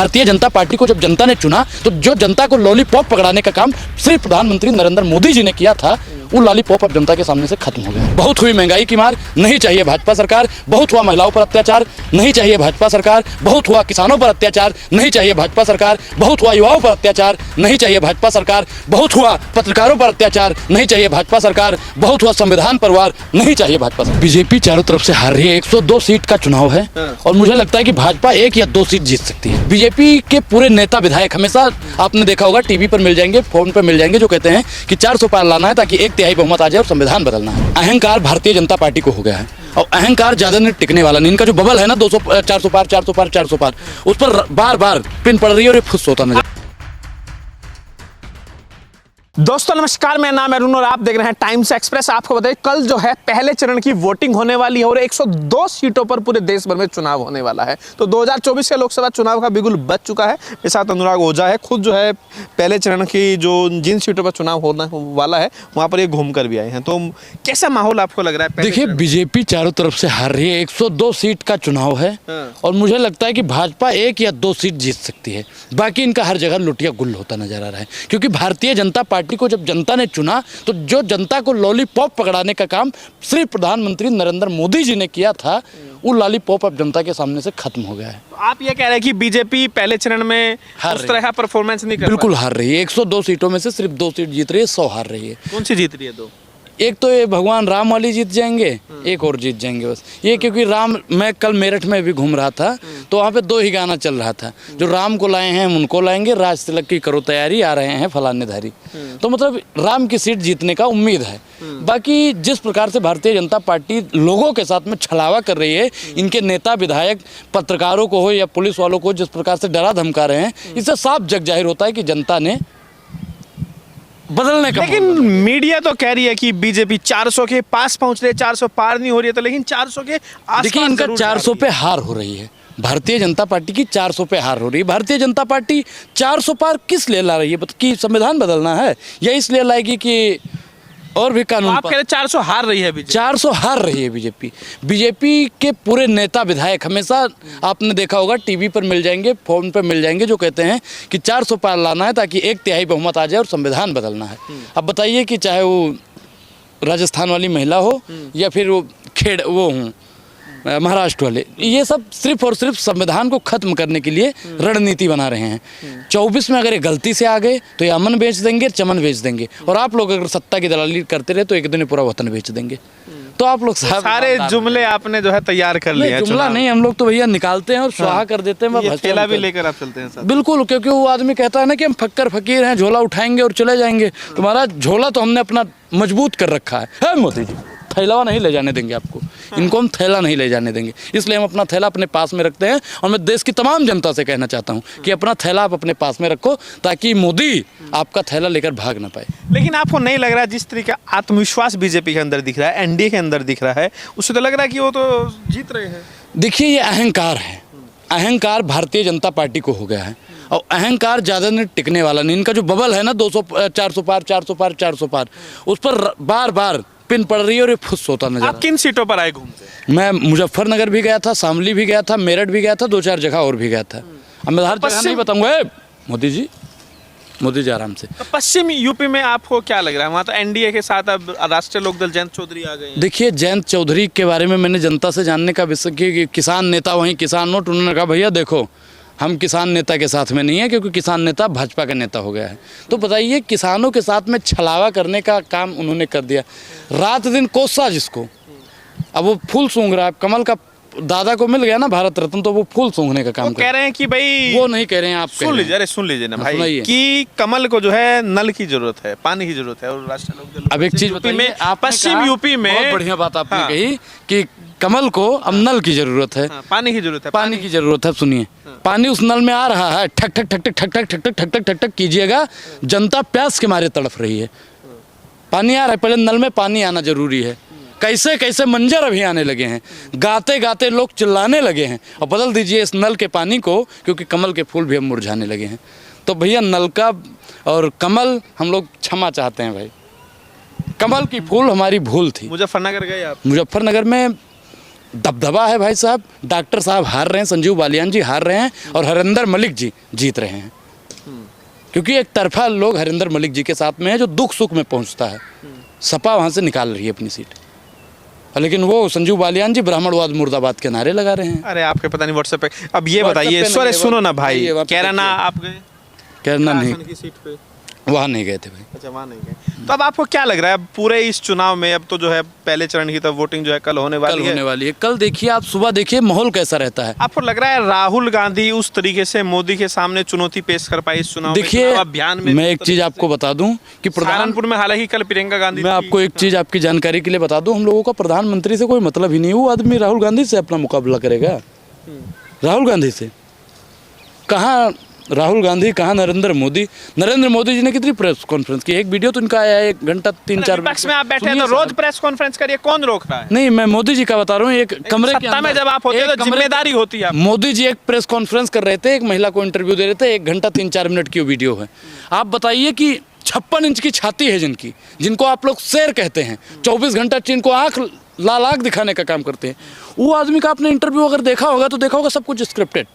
Bharatiya Janata party को जब जनता ने चुना तो जो जनता को लॉलीपॉप पकड़ाने का काम सिर्फ प्रधानमंत्री नरेंद्र मोदी जी ने किया था, वो लॉलीपॉप अब जनता के सामने से खत्म हो गया। बहुत हुई महंगाई की मार, नहीं चाहिए भाजपा सरकार। बहुत हुआ महिलाओं पर अत्याचार, नहीं चाहिए भाजपा सरकार। बहुत हुआ किसानों पर अत्याचार, नहीं चाहिए भाजपा सरकार। बहुत हुआ युवाओं पर अत्याचार, नहीं चाहिए भाजपा सरकार। बहुत हुआ पत्रकारों पर अत्याचार, नहीं चाहिए भाजपा सरकार। बहुत हुआ संविधान पर वार, नहीं चाहिए भाजपा सरकार। बीजेपी चारों तरफ से हार रही है। 102 सीट का चुनाव है और मुझे लगता है कि भाजपा 1 या 2 सीट जीत सकती है। बीजेपी के पूरे नेता विधायक हमेशा आपने देखा होगा टीवी पर मिल जाएंगे, फोन पर मिल जाएंगे, जो कहते हैं कि 400 पार लाना है ताकि 1/3 बहुमत आ जाए और संविधान बदलना है। अहंकार भारतीय जनता पार्टी को हो गया है और अहंकार ज्यादा नहीं टिकने वाला नहीं। इनका जो बबल है ना 200 400 पार 400 पार 400 पार, उस पर बार बार पिन पड़ रही है और ये फुस होता नजर। दोस्तों नमस्कार, मेरा नाम है अरुण और आप देख रहे हैं टाइम्स एक्सप्रेस। आपको बताइए कल जो है पहले चरण की वोटिंग होने वाली है और 102 सीटों पर पूरे देश भर में चुनाव होने वाला है। तो 2024 के लोकसभा चुनाव का बिगुल बज चुका है। मेरे साथ अनुराग ओझा है, खुद जो है पहले चरण की जो जिन सीटों पर चुनाव होने वाला है वहाँ पर ये घूम कर भी आए हैं। तो कैसा माहौल आपको लग रहा है? देखिए, बीजेपी चारों तरफ से हार रही है। 102 सीट का चुनाव है और मुझे लगता है कि भाजपा 1 या 2 सीट जीत सकती है। बाकी इनका हर जगह लुटिया गुल होता नजर आ रहा है, क्योंकि भारतीय जनता पार्टी को जब जनता ने चुना तो जो जनता को लॉलीपॉप पकड़ाने का काम सिर्फ प्रधानमंत्री नरेंद्र मोदी जी ने किया था, वो लॉलीपॉप अब जनता के सामने से खत्म हो गया है। तो आप ये कह रहे हैं कि बीजेपी पहले चरण में उस तरह का परफॉर्मेंस नहीं कर पाई? बिल्कुल हार रही है। 102 सीटों में से सिर्फ 2 सीट जीत रही है, 100 हार रही है। कौन सी जीत रही है? 2 एक तो ये भगवान राम वाली जीत जाएंगे, एक और जीत जाएंगे बस। ये क्योंकि राम, मैं कल मेरठ में भी घूम रहा था तो वहाँ पे 2 ही गाना चल रहा था, जो राम को लाए हैं उनको लाएंगे, राज तिलक की करो तैयारी, आ रहे हैं फलाने धारी। तो मतलब राम की सीट जीतने का उम्मीद है। बाकी जिस प्रकार से भारतीय जनता पार्टी लोगों के साथ में छलावा कर रही है, इनके नेता विधायक पत्रकारों को हो या पुलिस वालों को जिस प्रकार से डरा धमका रहे हैं, इससे साफ जग जाहिर होता है कि जनता ने बदलने का। लेकिन मीडिया तो कह रही है कि बीजेपी 400 के पास पहुंच रही है, 400 पार नहीं हो रही है, तो लेकिन 400 के आसपास। देखिए, इनका 400 पे हार हो रही है। भारतीय जनता पार्टी की 400 पे हार हो रही है। भारतीय जनता पार्टी 400 पार किस लिए ला रही है? कि संविधान बदलना है या इसलिए लाएगी कि और भी कानून? आप कह रहे 400 हार रही है बीजेपी? 400 हार रही है बीजेपी। बीजेपी के पूरे नेता विधायक हमेशा आपने देखा होगा टीवी पर मिल जाएंगे, फोन पर मिल जाएंगे, जो कहते हैं कि 400 पार लाना है ताकि 1/3 बहुमत आ जाए और संविधान बदलना है। अब बताइए कि चाहे वो राजस्थान वाली महिला हो या फिर वो वो हूँ महाराष्ट्र वाले, ये सब सिर्फ और सिर्फ संविधान को खत्म करने के लिए रणनीति बना रहे हैं। 24 में अगर ये गलती से आ गए तो ये अमन बेच देंगे, चमन बेच देंगे, और आप लोग अगर सत्ता की दलाली करते रहे तो एक दिन पूरा वतन बेच देंगे। तो आप लोग सारे जुमले आपने जो है तैयार कर लिए। जुमला नहीं, हम लोग तो भैया निकालते हैं और स्वाहा कर देते हैं। ये थैला भी लेकर आप चलते हैं साथ? बिल्कुल, क्योंकि वो आदमी कहता है ना कि हम फक्कर फकीर हैं, झोला उठाएंगे और चले जाएंगे। तुम्हारा झोला तो हमने अपना मजबूत कर रखा है मोदी जी। थैला नहीं ले जाने देंगे आपको। इनको हम थैला नहीं ले जाने देंगे, इसलिए हम अपना थैला अपने पास में रखते हैं। और मैं देश की तमाम जनता से कहना चाहता हूं कि अपना थैला आप अपने पास में रखो ताकि मोदी आपका थैला लेकर भाग ना पाए। लेकिन आपको नहीं लग रहा जिस तरीके का आत्मविश्वास बीजेपी के अंदर दिख रहा है, एनडीए के अंदर दिख रहा है, उससे तो लग रहा है कि वो तो जीत रहे हैं? देखिए, ये अहंकार है। अहंकार भारतीय जनता पार्टी को हो गया है और अहंकार ज़्यादा नहीं टिकने वाला नहीं। इनका जो बबल है ना 200 400 पार 400 पार 400 पार, उस पर बार बार पिन पड़ रही है और ये फुस होता नजर। आप किन सीटों पर आए घूमते? मैं मुजफ्फरनगर भी गया था, शामली भी गया था, मेरठ भी गया था, 2-4 जगह और भी गया था। अब मैं हर जगह नहीं बताऊंगा। मोदी जी आराम से। तो पश्चिम यूपी में आपको क्या लग रहा है? वहाँ तो एनडीए के साथ अब राष्ट्रीय लोकदल जयंत चौधरी आ गए हैं। देखिए, जयंत चौधरी के बारे में मैंने जनता से जानने का विषय कि किसान नेता वहीं किसान नोट, उन्होंने कहा भैया देखो हम किसान नेता के साथ में नहीं है, क्योंकि किसान नेता भाजपा का नेता हो गया है। तो बताइए, किसानों के साथ में छलावा करने का काम उन्होंने कर दिया। रात दिन कोसा जिसको, अब वो फूल सूंघ रहा है। कमल का दादा को मिल गया ना भारत रत्न, तो वो फूल सूंघने का काम कह रहे हैं कि भाई, वो नहीं कह रहे हैं, आप सुन लीजिए ना भाई, कि कमल को जो है नल की जरूरत है, पानी की जरूरत है। और राष्ट्रीय लोकदल अब एक चीज बताइए, पश्चिम यूपी में बहुत बढ़िया बात आपने कही कि कमल को अब नल की जरूरत है, पानी की जरूरत है। पानी की जरूरत है। सुनिए, पानी उस नल में आ रहा है, ठक ठक ठक ठक ठक ठक ठक ठक ठक ठक ठक कीजिएगा, जनता प्यास के मारे तड़फ रही है। पानी आ रहा है, पहले नल में पानी आना जरूरी है। कैसे कैसे मंजर अभी आने लगे हैं, गाते गाते लोग चिल्लाने लगे हैं। और बदल दीजिए इस नल के पानी को, क्योंकि कमल के फूल भी अब मुरझाने लगे हैं। तो भैया, नलका और कमल हम लोग क्षमा चाहते हैं भाई। कमल की फूल हमारी भूल थी। मुजफ्फरनगर गए आप? मुजफ्फरनगर में दबदबा है भाई साहब। डॉक्टर साहब हार रहे हैं, संजीव बालियान जी हार रहे हैं और हरिंदर मलिक जी जीत रहे हैं, क्योंकि एक तरफा लोग हरिंदर मलिक जी के साथ में है जो दुख सुख में पहुंचता है। सपा वहां से निकाल रही है अपनी सीट, लेकिन वो संजीव बालियान जी ब्राह्मणवाद मुर्दाबाद के नारे लगा रहे हैं। अरे आपके पता नहीं व्हाट्सएप पे। अब ये WhatsApp बताइए, पे सॉरी नहीं, सुनो ना भाई, वहाँ पे कैराना देखिए। आप गए? कहना नहीं, की सीट पे? वहाँ नहीं गए थे भाई। अच्छा, वहाँ नहीं गए। तो अब आपको क्या लग रहा है अब पूरे इस चुनाव में, अब तो जो है पहले चरण की तो वोटिंग जो है कल होने कल वाली है, होने वाली है। कल देखिए आप, सुबह देखिए माहौल कैसा रहता है। आपको लग रहा है राहुल गांधी उस तरीके से मोदी के सामने चुनौती पेश कर पाई इस चुनाव में? देखिए चुनाव अभियान में मैं एक चीज आपको बता दूं कि सहारनपुर में हालांकि कल प्रियंका गांधी मैं आपको एक चीज आपकी जानकारी के लिए बता दूं, हम लोगों का प्रधानमंत्री से कोई मतलब ही नहीं। वो आदमी राहुल गांधी से अपना मुकाबला करेगा, राहुल गांधी से। कहाँ राहुल गांधी, कहाँ नरेंद्र मोदी। नरेंद्र मोदी जी ने कितनी प्रेस कॉन्फ्रेंस की, एक वीडियो तो इनका आया है 1 घंटा 3-4 विपक्ष में आप बैठे हैं तो रोज प्रेस कॉन्फ्रेंस करिए, कौन रोक रहा है? नहीं, मैं मोदी जी का बता रहा हूँ। एक कमरे के सत्ता में अंदर, जब आप होते हैं एक तो कमरे- जिम्मेदारी होती है आपकी। मोदी जी एक प्रेस कॉन्फ्रेंस कर रहे थे, एक महिला को इंटरव्यू दे रहे थे, 1 घंटा 3-4 मिनट की वो वीडियो है। आप बताइए कि 56 इंच की छाती है जिनकी, जिनको आप लोग शेर कहते हैं, 24 घंटा जिनको आंख लाल आंख दिखाने का काम करते हैं, वो आदमी का आपने इंटरव्यू अगर देखा होगा तो देखा होगा सब कुछ स्क्रिप्टेड।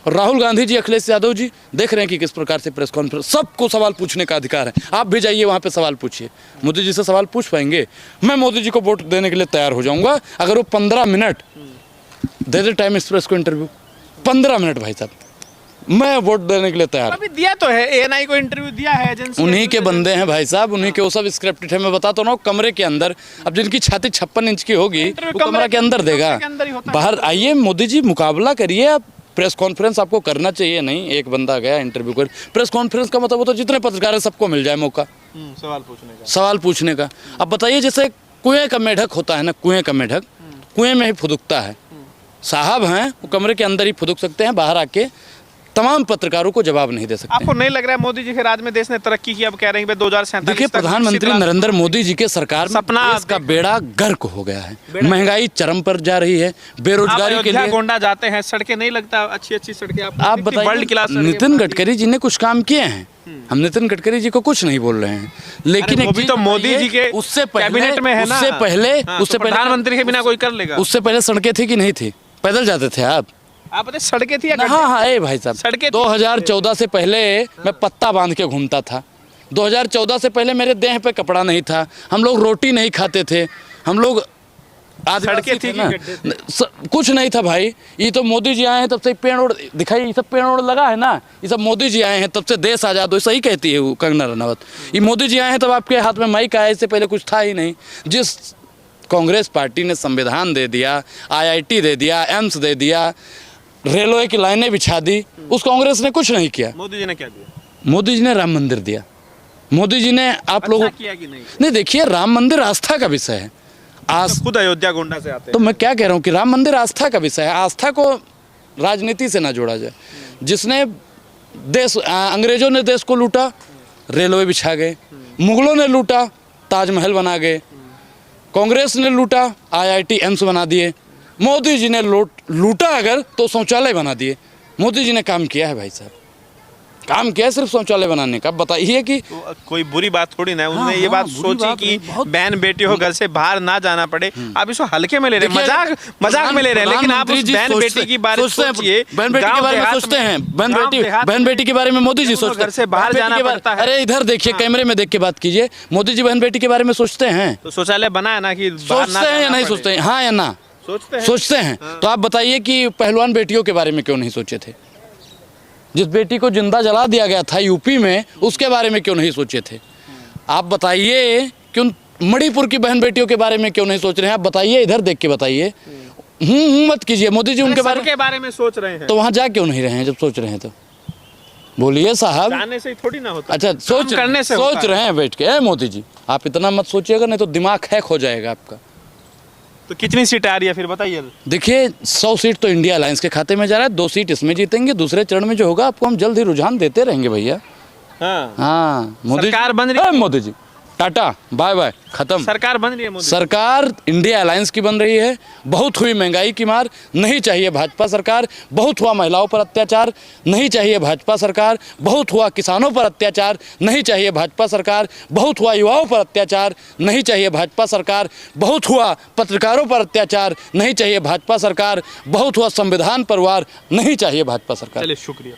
और राहुल गांधी जी, अखिलेश यादव जी देख रहे हैं कि किस प्रकार से प्रेस कॉन्फ्रेंस, सबको सवाल पूछने का अधिकार है। आप भी जाइए वहाँ पे सवाल पूछिए, मोदी जी से सवाल पूछ पाएंगे। मैं मोदी जी को वोट देने के लिए तैयार हो जाऊंगा अगर वो 15 मिनट दे दे टाइम एक्सप्रेस को इंटरव्यू। 15 मिनट भाई साहब, मैं वोट देने के लिए तैयार। अभी दिया तो है, एएनआई को इंटरव्यू दिया है एजेंसी, उन्हीं के बंदे हैं भाई साहब, उन्हीं के, वो सब स्क्रिप्टेड है। मैं बताता हूँ ना, कमरे के अंदर, अब जिनकी छाती 56 इंच की होगी वो कमरे के अंदर देगा। बाहर आइए मोदी जी, मुकाबला करिए आप। प्रेस कॉन्फ्रेंस आपको करना चाहिए, नहीं एक बंदा गया इंटरव्यू कर। प्रेस कॉन्फ्रेंस का मतलब वो तो जितने पत्रकार हैं सबको मिल जाए मौका सवाल पूछने का। अब बताइए, जैसे कुएं का मेढक होता है ना, कुएं का मेढक कुएं में ही फुदकता है। साहब हैं वो कमरे के अंदर ही फुदक सकते हैं, बाहर आके तमाम पत्रकारों को जवाब नहीं दे सकते। आपको नहीं लग रहा है मोदी जी के राज में देश ने तरक्की की? अब कह रहे हैं 2047 देखिए, प्रधानमंत्री नरेंद्र मोदी जी के सरकार में सपना देश का बेड़ा गर्क हो गया है। महंगाई चरम पर जा रही है, बेरोजगारी के लिए गोंडा जाते हैं, सड़कें नहीं लगता अच्छी सड़कें आप बताइए। वर्ल्ड क्लास नितिन गडकरी जी ने कुछ काम किए हैं, हम नितिन गडकरी जी को कुछ नहीं बोल रहे हैं, लेकिन वो भी तो मोदी जी के उससे पहले कैबिनेट में है ना, उससे पहले प्रधानमंत्री के बिना कोई कर लेगा। उससे पहले सड़कें थी कि नहीं थी? पैदल जाते थे आप पता सड़कें थी या हाँ हाँ, ए भाई साहब, सड़कें 2014 से पहले मैं पत्ता बांध के घूमता था। 2014 से पहले मेरे देह पे कपड़ा नहीं था, हम लोग रोटी नहीं खाते थे, हम लोग सड़कें थी ना, कुछ नहीं था भाई। ये तो मोदी जी आए हैं तब से पेड़ ओड़ दिखाई, ये सब पेड़ ओड़ लगा है ना, ये सब मोदी जी आए हैं तब से देश आजाद हो, सही कहती है वो कंगना रनावत। ये मोदी जी आए हैं तब आपके हाथ में माइक आया, इससे पहले कुछ था ही नहीं। जिस कांग्रेस पार्टी ने संविधान दे दिया, IIT दे दिया, एम्स दे दिया, रेलवे की लाइनें बिछा दी, उस कांग्रेस ने कुछ नहीं किया। मोदी जी ने क्या दिया? मोदी जी ने राम मंदिर दिया। मोदी जी ने आप लोगों किया कि नहीं? नहीं, देखिए राम मंदिर आस्था का विषय है। खुद अयोध्या गोंडा से आते तो मैं क्या कह रहा हूँ कि राम मंदिर आस्था का विषय है, आस्था को राजनीति से ना जोड़ा जाए। जिसने देश, अंग्रेजों ने देश को लूटा, रेलवे बिछा गए, मुगलों ने लूटा, ताजमहल बना गए, कांग्रेस ने लूटा, IIT एम्स बना दिए, मोदी जी ने लूटा अगर तो शौचालय बना दिए। मोदी जी ने काम किया है भाई साहब, काम किया सिर्फ शौचालय बनाने का। बताइए कि तो कोई बुरी बात थोड़ी ना है, उन्होंने हाँ, ये बात बुरी सोची बात कि नहीं, बहुत- बहन बेटी हो घर से बाहर ना जाना पड़े। आप इसको हल्के में ले रहे हैं, मजाक में ले रहे हैं, लेकिन आप उस बहन बेटी की बारे सोचिए, बहन बेटी के बारे में सोचते हैं, बहन बेटी के बारे में मोदी जी सोचते हैं, घर से बाहर जाना पड़ता है। अरे इधर देखिए, कैमरे में देख के बात कीजिए, मोदी जी बहन बेटी के बारे में सोचते हैं? तो शौचालय बना है ना कि सोचते हैं या नहीं सोचते हैं? हाँ या ना सोचते हैं? तो आप बताइए कि पहलवान बेटियों के बारे में क्यों नहीं सोचे थे? जिस बेटी को जिंदा जला दिया गया था यूपी में, उसके बारे में क्यों नहीं सोचे थे? आप बताइए, क्यों मणिपुर की बहन बेटियों के बारे में क्यों नहीं सोच रहे हैं? आप बताइए, इधर देख के बताइए। मत कीजिए, मोदी जी उनके बारे में सोच रहे हैं तो वहाँ जा क्यों नहीं रहे हैं? जब सोच रहे हैं तो बोलिए साहब। जाने से थोड़ी ना होता। अच्छा, सोच रहे हैं बैठ के। मोदी जी आप इतना मत सोचिएगा, नहीं तो दिमाग हैक हो जाएगा आपका। तो कितनी सीटें आ रही है फिर बताइए? देखिए, 100 सीट तो इंडिया अलायंस के खाते में जा रहा है, 2 सीट इसमें जीतेंगे, दूसरे चरण में जो होगा आपको हम जल्द ही रुझान देते रहेंगे भैया। हाँ, हाँ, मोदी सरकार बन रही है। Modi ji tata bye bye, खत्म। सरकार बन रही है मोदी। सरकार इंडिया अलायंस की बन रही है। बहुत हुई महंगाई की मार, नहीं चाहिए भाजपा सरकार। बहुत हुआ महिलाओं पर अत्याचार, नहीं चाहिए भाजपा सरकार। बहुत हुआ किसानों पर अत्याचार, नहीं चाहिए भाजपा सरकार। बहुत हुआ युवाओं पर अत्याचार, नहीं चाहिए भाजपा सरकार। बहुत हुआ पत्रकारों पर अत्याचार, नहीं चाहिए भाजपा सरकार। बहुत हुआ संविधान पर वार, नहीं चाहिए भाजपा सरकार। चलिए, शुक्रिया।